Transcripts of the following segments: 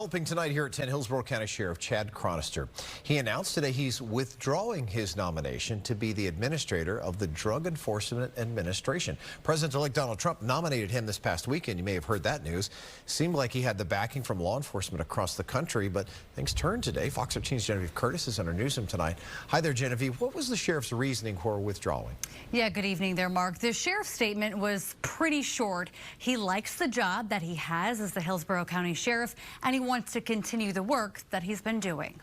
Helping tonight here at 10, Hillsborough County Sheriff Chad Chronister. He announced today he's withdrawing his nomination to be the administrator of the Drug Enforcement Administration. President-elect Donald Trump nominated him this past weekend. You may have heard that news. Seemed like he had the backing from law enforcement across the country, but things turned today. Fox 13's Genevieve Curtis is in our newsroom tonight. Hi there, Genevieve. What was the sheriff's reasoning for withdrawing? Yeah, good evening there, Mark. The sheriff's statement was pretty short. He likes the job that he has as the Hillsborough County Sheriff, and he wants to continue the work that he's been doing.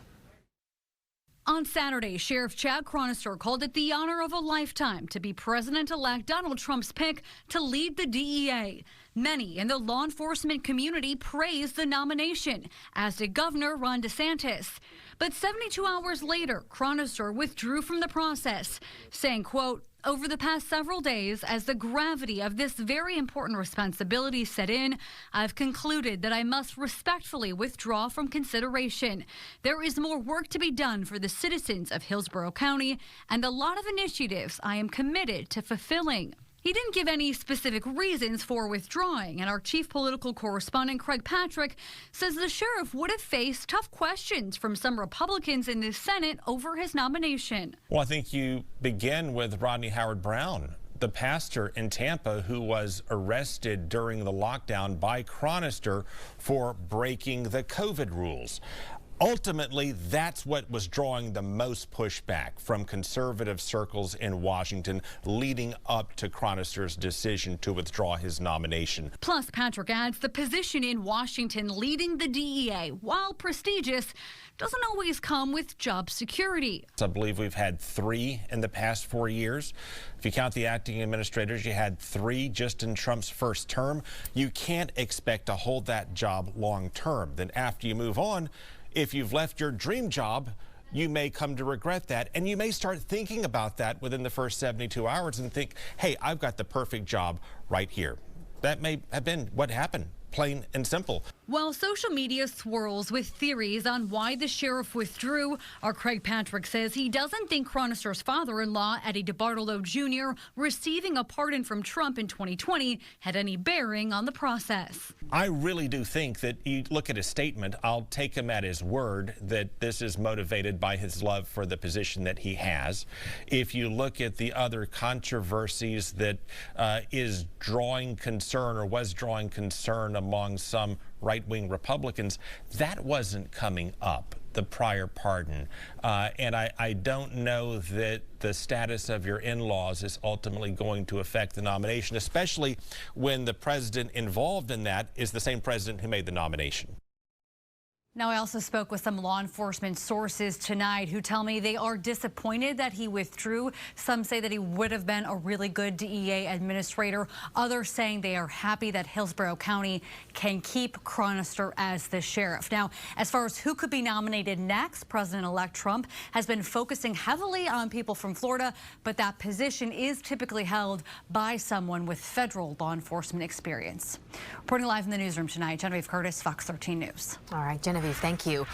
On Saturday, Sheriff Chad Chronister called it the honor of a lifetime to be President-elect Donald Trump's pick to lead the DEA. Many in the law enforcement community praised the nomination, as did Governor Ron DeSantis. But 72 hours later, Chronister withdrew from the process, saying, quote, "Over the past several days, as the gravity of this very important responsibility set in, I've concluded that I must respectfully withdraw from consideration. There is more work to be done for the citizens of Hillsborough County and a lot of initiatives I am committed to fulfilling." He didn't give any specific reasons for withdrawing, and our chief political correspondent, Craig Patrick, says the sheriff would have faced tough questions from some Republicans in the Senate over his nomination. Well, I think you begin with Rodney Howard-Browne, the pastor in Tampa who was arrested during the lockdown by Chronister for breaking the COVID rules. Ultimately, that's what was drawing the most pushback from conservative circles in Washington leading up to Chronister's decision to withdraw his nomination. Plus, Patrick adds the position in Washington leading the DEA, while prestigious, doesn't always come with job security. I believe we've had 3 in the past 4 years. If you count the acting administrators, you had 3 just in Trump's first term. You can't expect to hold that job long term. Then after you move on, if you've left your dream job, you may come to regret that, and you may start thinking about that within the first 72 hours and think, hey, I've got the perfect job right here. That may have been what happened, plain and simple. While social media swirls with theories on why the sheriff withdrew, our Craig Patrick says he doesn't think Chronister's father-in-law, Eddie DeBartolo Jr., receiving a pardon from Trump in 2020 had any bearing on the process. I really do think that you look at his statement, I'll take him at his word that this is motivated by his love for the position that he has. If you look at the other controversies that is drawing concern or was drawing concern among some right-wing Republicans, that wasn't coming up, the prior pardon. And I don't know that the status of your in-laws is ultimately going to affect the nomination, especially when the president involved in that is the same president who made the nomination. Now, I also spoke with some law enforcement sources tonight who tell me they are disappointed that he withdrew. Some say that he would have been a really good DEA administrator. Others saying they are happy that Hillsborough County can keep Chronister as the sheriff. Now, as far as who could be nominated next, President-elect Trump has been focusing heavily on people from Florida, but that position is typically held by someone with federal law enforcement experience. Reporting live in the newsroom tonight, Genevieve Curtis, Fox 13 News. All right, Genevieve, thank you.